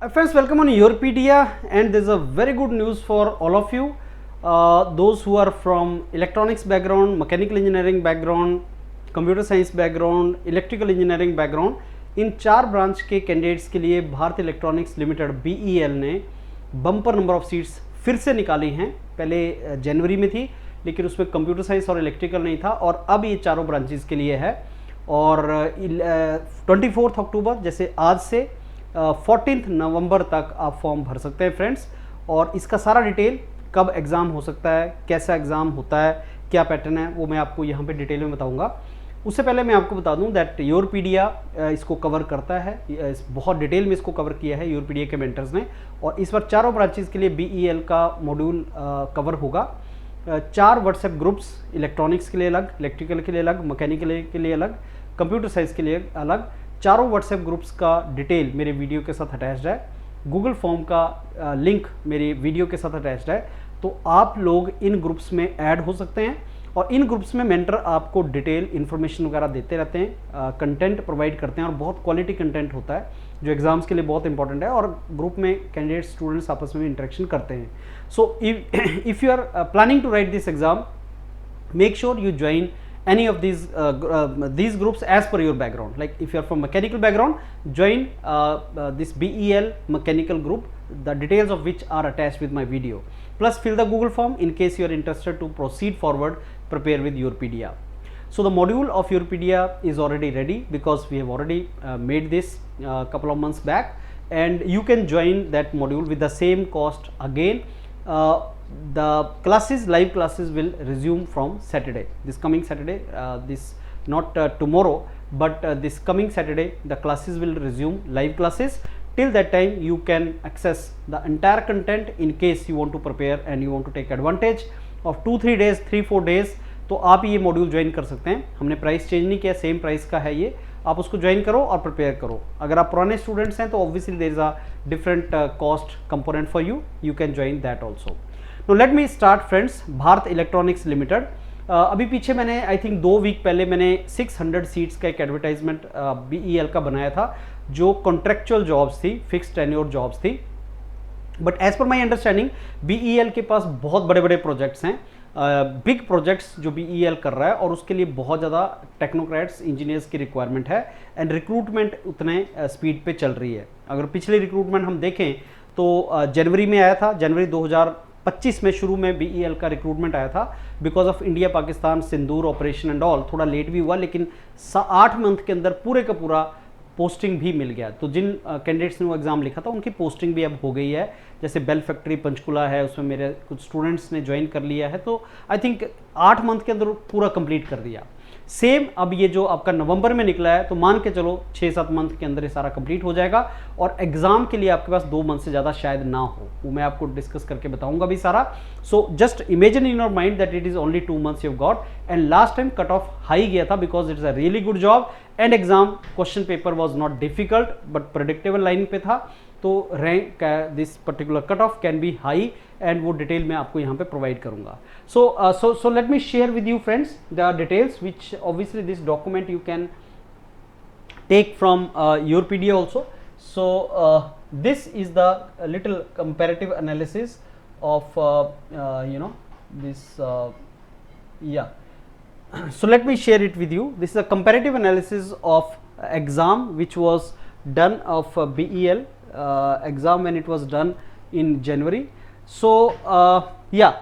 Friends, welcome on Europedia, and there's a very good news for all of you. Those who are from electronics background, mechanical engineering background, computer science background, electrical engineering background, इन 4 branch के candidates के लिए Bharat electronics limited BEL ने bumper number of seats फिर से निकाली हैं। पहले जनवरी में थी, लेकिन उसमें कंप्यूटर साइंस और इलेक्ट्रिकल नहीं था, और अब ये चारों ब्रांचेस के लिए है। और 24 अक्टूबर जैसे आज से 14 नवंबर तक आप फॉर्म भर सकते हैं फ्रेंड्स। और इसका सारा डिटेल, कब एग्ज़ाम हो सकता है, कैसा एग्ज़ाम होता है, क्या पैटर्न है, वो मैं आपको यहाँ पे डिटेल में बताऊँगा। उससे पहले मैं आपको बता दूँ दैट योरपीडिया इसको कवर करता है, बहुत डिटेल में इसको कवर किया है योरपीडिया के मेंटर्स ने। और इस बार चारों ब्रांचेस के लिए BEL का मॉड्यूल कवर होगा। 4 व्हाट्सएप ग्रुप्स, इलेक्ट्रॉनिक्स के लिए अलग, इलेक्ट्रिकल के लिए अलग, मैकेनिकल के लिए अलग, कंप्यूटर साइंस के लिए अलग। चारों व्हाट्सएप ग्रुप्स का डिटेल मेरे वीडियो के साथ अटैच्ड है। गूगल फॉर्म का लिंक मेरे वीडियो के साथ अटैच्ड है, तो आप लोग इन ग्रुप्स में ऐड हो सकते हैं। और इन ग्रुप्स में मेंटर आपको डिटेल इन्फॉर्मेशन वगैरह देते रहते हैं, कंटेंट प्रोवाइड करते हैं, और बहुत क्वालिटी कंटेंट होता है जो एग्जाम्स के लिए बहुत इंपॉर्टेंट है। और ग्रुप में कैंडिडेट स्टूडेंट्स आपस में इंटरेक्शन करते हैं। So if you are planning to write this exam, make sure you join any of these groups as per your background. Like if you are from mechanical background, join this BEL mechanical group, the details of which are attached with my video. Plus fill the Google form in case you are interested to proceed forward, prepare with Europedia. So the module of Europedia is already ready because we have already made this couple of months back, and you can join that module with the same cost again. The classes, live classes will resume from Saturday, this coming Saturday, this not tomorrow, but this coming Saturday the classes will resume, live classes. Till that time you can access the entire content in case you want to prepare and you want to take advantage of 2-3 days, 3-4 days, तो आप ये module join कर सकते हैं। हमने price change नहीं किया, same price का है ये। आप उसको ज्वाइन करो और प्रिपेयर करो। अगर आप पुराने स्टूडेंट्स हैं तो obviously there is a different cost component for you, you can join that also. No let me start friends. Bharat electronics Limited, अभी पीछे मैंने आई थिंक 2 वीक पहले मैंने 600 सीट्स का एक एडवर्टाइजमेंट BEL का बनाया था, जो कॉन्ट्रेक्चुअल जॉब्स थी, फिक्स्ड टेन्योर जॉब्स थी। But as per my understanding BEL के पास बहुत बड़े बड़े प्रोजेक्ट्स हैं, बिग प्रोजेक्ट्स जो BEL कर रहा है, और उसके लिए बहुत ज़्यादा टेक्नोक्रेट्स, इंजीनियर्स की रिक्वायरमेंट है, एंड रिक्रूटमेंट उतने स्पीड पे चल रही है। अगर पिछले रिक्रूटमेंट हम देखें तो जनवरी में आया था, जनवरी 2025 में शुरू में BEL का रिक्रूटमेंट आया था। Because of India Pakistan Sindoor operation and all थोड़ा लेट भी हुआ, लेकिन 8 मंथ के अंदर पूरे का पूरा पोस्टिंग भी मिल गया। तो जिन कैंडिडेट्स ने वो एग्ज़ाम लिखा था उनकी पोस्टिंग भी अब हो गई है। जैसे बेल फैक्ट्री पंचकुला है, उसमें मेरे कुछ स्टूडेंट्स ने ज्वाइन कर लिया है। तो आई थिंक 8 मंथ के अंदर पूरा कंप्लीट कर दिया। सेम अब ये जो आपका नवंबर में निकला है, तो मान के चलो 6-7 मंथ के अंदर ये सारा कंप्लीट हो जाएगा, और एग्जाम के लिए आपके पास 2 मंथ से ज़्यादा शायद ना हो, वो मैं आपको डिस्कस करके बताऊंगा भी सारा। So just imagine in your mind that it is only 2 months you got, and last time cut off high गया था because it is a really good job, and exam question paper was not difficult but predictable line पे था। तो rank this particular cut off can be high, and वो detail मैं आपको यहाँ पे प्रोवाइड करूँगा। So let me share with you friends the details, which obviously this document you can take from Europedia also. So this is the little comparative analysis of this yeah. So let me share it with you. This is a comparative analysis of exam which was done of BEL exam when it was done in January. So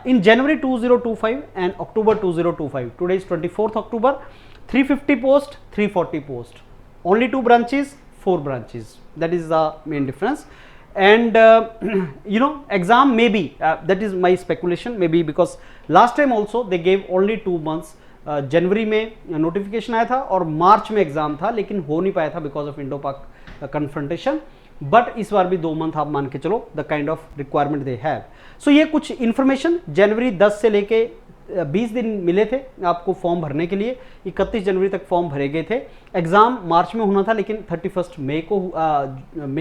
in January 2025 and October 2025, today is 24th October, 350 post, 340 post, only 2 branches, 4 branches, that is the main difference. And exam maybe that is my speculation, maybe because last time also they gave only 2 months. जनवरी में notification आया था और मार्च में exam था, लेकिन हो नहीं पाया था because of Indo Pak confrontation. But इस बार भी 2 मंथ आप मान के चलो, the kind of requirement they have. So ये कुछ इन्फॉर्मेशन जनवरी 10 से लेके 20 दिन मिले थे आपको फॉर्म भरने के लिए। 31 जनवरी तक फॉर्म भरे गए थे। एग्जाम मार्च में होना था, लेकिन 31 मई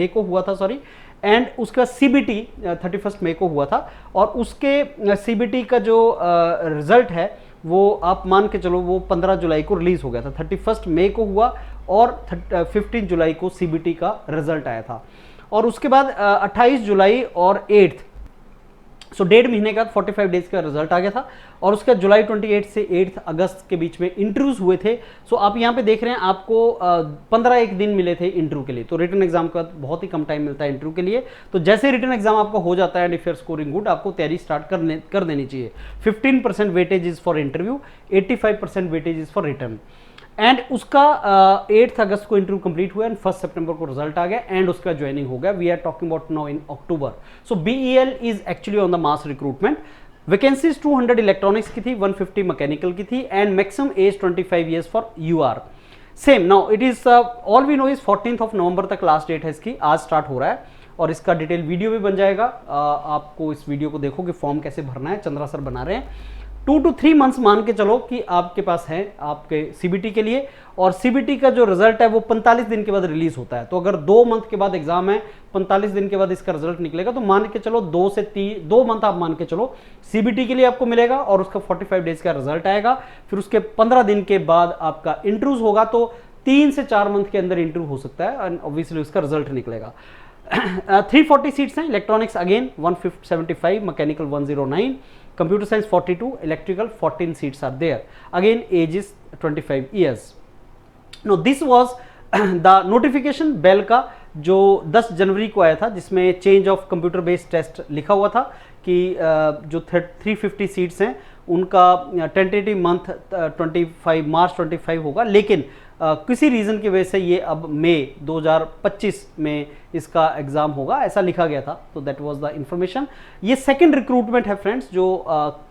को हुआ था, सॉरी। एंड उसका CBT 31 मई को हुआ था, और उसके CBT का जो रिजल्ट है वो आप मान के चलो वो 15 जुलाई को रिलीज हो गया था। 31 मई को हुआ और 15 जुलाई को CBT का रिजल्ट आया था। और उसके बाद 28 जुलाई और 8 सो 1.5 महीने का 45 डेज का रिजल्ट आ गया था, और उसका जुलाई 28 से 8 अगस्त के बीच में इंटरव्यूज हुए थे। सो आप यहाँ पे देख रहे हैं आपको 15 एक दिन मिले थे इंटरव्यू के लिए। तो रिटन एग्जाम का बहुत ही कम टाइम मिलता है इंटरव्यू के लिए। तो जैसे रिटन एग्जाम आपका हो जाता है and if you are scoring good, आपको तैयारी स्टार्ट कर देनी चाहिए। 15% weightage is for interview, 85% weightage is for written. And उसका 8 अगस्त को इंटरव्यू कंप्लीट हुआ एंड 1 सितंबर को रिजल्ट आ गया एंड उसका ज्वाइनिंग हो गया। We are talking about now in October. So BEL is actually on the mass recruitment. Vacancies 200 electronics की थी, 150 मैकेनिकल की थी and maximum age 25 years for UR. Same now it is all we know is 14 November तक last date है इसकी। आज start हो रहा है और इसका डिटेल वीडियो भी बन जाएगा। आपको इस वीडियो को देखो कि फॉर्म कैसे भरना है, चंद्रा सर बना रहे हैं। 2 to 3 मंथ्स मान के चलो कि आपके पास है आपके सीबीटी के लिए, और सीबीटी का जो रिजल्ट है वो 45 दिन के बाद रिलीज होता है। तो अगर 2 मंथ के बाद एग्जाम है, 45 दिन के बाद इसका रिजल्ट निकलेगा, तो मान के चलो 2 मंथ आप मान के चलो सीबीटी के लिए आपको मिलेगा और उसका 45 डेज का रिजल्ट आएगा। फिर उसके 15 दिन के बाद आपका इंटरव्यूज होगा, तो 3 से 4 मंथ के अंदर इंटरव्यू हो सकता है एंड ऑब्वियसली उसका रिजल्ट निकलेगा। 340 सीट्स हैं, electronics again 175, mechanical 109, computer science 42, electrical 14 seats are there. Again age is 25 years. Now this was the notification BEL का जो 10 जनवरी को आया था, जिसमें change of computer based test लिखा हुआ था कि जो 350 सीट्स हैं उनका टेंटेटिव मंथ 25 मार्च 25 होगा, लेकिन किसी रीज़न की वजह से ये अब मई 2025 में इसका एग्ज़ाम होगा, ऐसा लिखा गया था। तो दैट वाज द इंफॉर्मेशन। ये सेकंड रिक्रूटमेंट है फ्रेंड्स, जो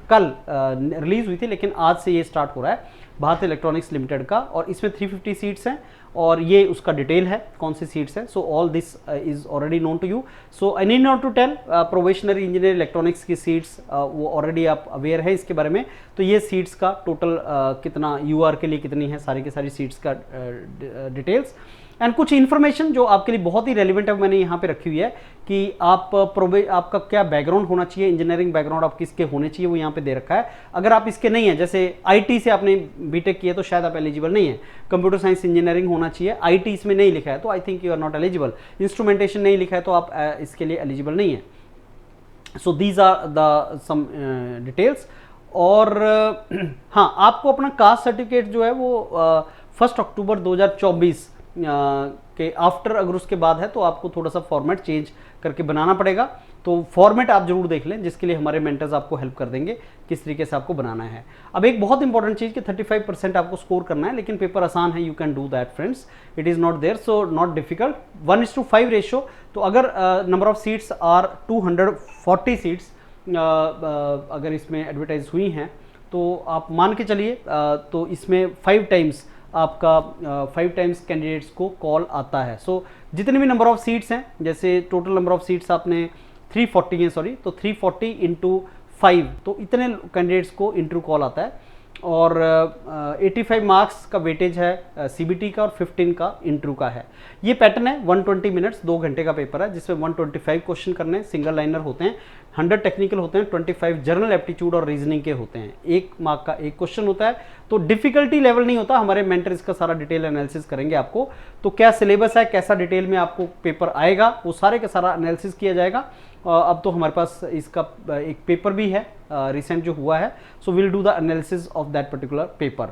कल रिलीज़ हुई थी, लेकिन आज से ये स्टार्ट हो रहा है भारत इलेक्ट्रॉनिक्स लिमिटेड का, और इसमें 350 सीट्स हैं और ये उसका डिटेल है कौन सी सीट्स हैं। So all this is already known to you, so I need not to tell. Probationary engineer electronics की सीट्स वो ऑलरेडी आप अवेयर है इसके बारे में। तो ये सीट्स का टोटल कितना यूआर के लिए कितनी है, सारी की सारी सीट्स का डिटेल्स एंड कुछ इन्फॉर्मेशन जो आपके लिए बहुत ही रेलिवेंट है मैंने यहाँ पे रखी हुई है कि आपका क्या बैकग्राउंड होना चाहिए, इंजीनियरिंग बैकग्राउंड आप किसके होने चाहिए, वो यहाँ पे दे रखा है। अगर आप इसके नहीं है, जैसे आईटी से आपने बीटेक किया तो शायद आप एलिजिबल नहीं है। कंप्यूटर साइंस इंजीनियरिंग होना चाहिए, आईटी इसमें नहीं लिखा है तो I think you are not eligible. Instrumentation नहीं लिखा है तो आप इसके लिए एलिजिबल नहीं है। So these are the some details. और हाँ, आपको अपना कास्ट सर्टिफिकेट जो है वो 1 अक्टूबर 2024 के आफ्टर, अगर उसके बाद है तो आपको थोड़ा सा फॉर्मेट चेंज करके बनाना पड़ेगा। तो फॉर्मेट आप जरूर देख लें, जिसके लिए हमारे मेंटर्स आपको हेल्प कर देंगे किस तरीके से आपको बनाना है। अब एक बहुत इंपॉर्टेंट चीज़ कि 35% आपको स्कोर करना है, लेकिन पेपर आसान है, you can do that friends, it is not there, so not difficult. 1:5 ratio. तो अगर number of seats are 240 seats अगर इसमें एडवर्टाइज हुई हैं तो आप मान के चलिए तो इसमें 5 टाइम्स आपका 5 टाइम्स कैंडिडेट्स को कॉल आता है। सो जितने भी नंबर ऑफ सीट्स हैं, जैसे टोटल नंबर ऑफ सीट्स आपने 340 हैं, सॉरी, तो 340 × 5, तो इतने कैंडिडेट्स को इंटरव्यू कॉल आता है। और 85 मार्क्स का वेटेज है सीबीटी का और 15 का इंटरव्यू का है। ये पैटर्न है 120 मिनट्स, 2 घंटे का पेपर है, जिसमें 125 क्वेश्चन करने, सिंगल लाइनर होते हैं, 100 टेक्निकल होते हैं, 25 जनरल एप्टीट्यूड और रीजनिंग के होते हैं। 1 मार्क का 1 क्वेश्चन होता है। तो डिफिकल्टी लेवल नहीं होता, हमारे मेंटर इसका सारा डिटेल एनालिसिस करेंगे आपको। तो क्या सिलेबस है, कैसा डिटेल में आपको पेपर आएगा, वो सारे का सारा एनालिसिस किया जाएगा। अब तो हमारे पास इसका एक पेपर भी है रिसेंट जो हुआ है, so will do the analysis of that particular paper.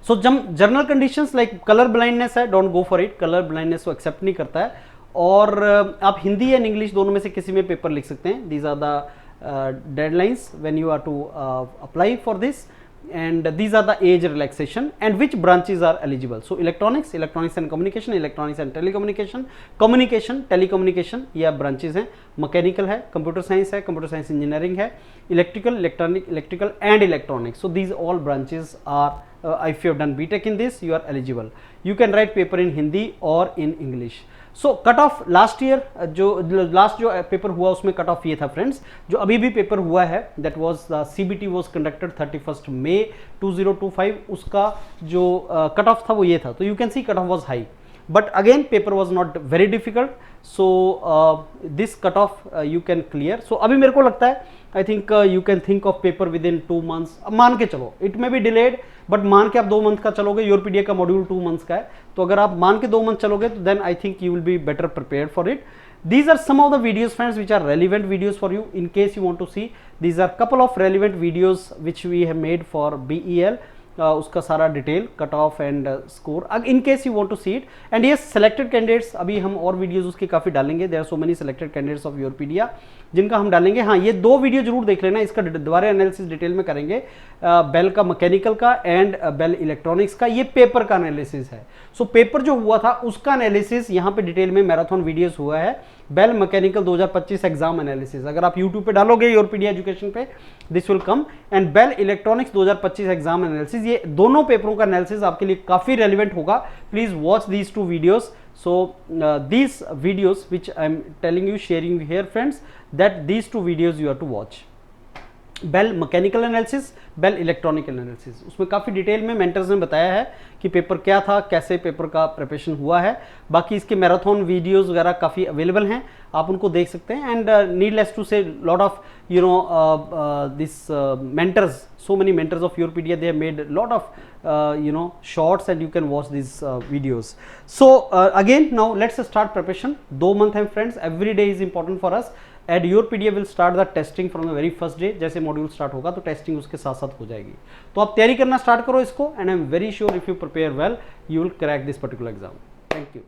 So जब general conditions like colour blindness है, don't go for it, colour blindness को एक्सेप्ट नहीं करता है। और आप हिंदी एंड इंग्लिश दोनों में से किसी में पेपर लिख सकते हैं। These are the deadlines when you are to apply for this, and these are the age relaxation and which branches are eligible. So electronics and communication, electronics and telecommunication, communication, telecommunication ये branches हैं। mechanical है, computer science है, computer science engineering है, electrical and electronics. So these all branches are if you have done BTech in this, you are eligible. You can write paper in Hindi or in English. So cut off last year जो paper हुआ उसमें cut off ये था friends, जो अभी भी paper हुआ है that was CBT was conducted 31 मई 2025, उसका जो कट ऑफ था वो ये था। तो you can see cut off was high. but again paper was not very difficult, so this cut off you can clear. So अभी मेरे को लगता है I think you can think of paper within 2 months. अब मान के चलो it may be delayed, but मान के आप 2 मंथ का चलोगे, योरपीडिया का मॉड्यूल 2 मंथ्स का है, तो अगर आप मान के 2 मंथ चलोगे तो then I think you will be better prepared for it. These are some of the videos friends which are relevant videos for you in case you want to see. These are couple of relevant videos which we have made for BEL. उसका सारा detail cut off and score in case you want to see it. And ये selected candidates, अभी हम और videos उसके काफ़ी डालेंगे. There are so many selected candidates of Yourpedia जिनका हम डालेंगे. हाँ, ये 2 वीडियो जरूर देख लेना, इसका दोबारा एनालिसिस डिटेल में करेंगे. बेल का मैकेनिकल का एंड बेल इलेक्ट्रॉनिक्स का. ये पेपर का एनालिसिस है. सो पेपर जो हुआ था उसका एनालिसिस यहाँ पे डिटेल में मैराथन वीडियोस हुआ है. बेल मैकेनिकल 2025 एग्जाम एनालिसिस अगर आप यूट्यूब पे डालोगे योरपीडिया एजुकेशन पे, this will come. And BEL electronics 2025 exam analysis, ये दोनों पेपरों का एनालिसिस आपके लिए काफी रेलिवेंट होगा. Please watch these 2 videos. So these videos which I am telling you, sharing here friends, that these 2 videos you have to watch. BEL mechanical analysis, BEL electronic analysis, उसमें काफ़ी डिटेल में मेंटर्स ने बताया है कि पेपर क्या था, कैसे पेपर का प्रिपरेशन हुआ है. बाकी इसके मैराथन वीडियोस वगैरह काफ़ी अवेलेबल हैं, आप उनको देख सकते हैं. एंड नीडलेस टू से lot of you know this mentors, so many mentors of Yourpedia, they have made a lot of you know shorts and you can watch these videos. So again now let's start preparation. 2 month है friends, every day is important for us. And Yourpedia will start the testing from the very first day. जैसे module start होगा तो testing उसके साथ साथ हो जाएगी. तो आप तैयारी करना स्टार्ट करो इसको, and I am very sure if you prepare well you will crack this particular exam. Thank you.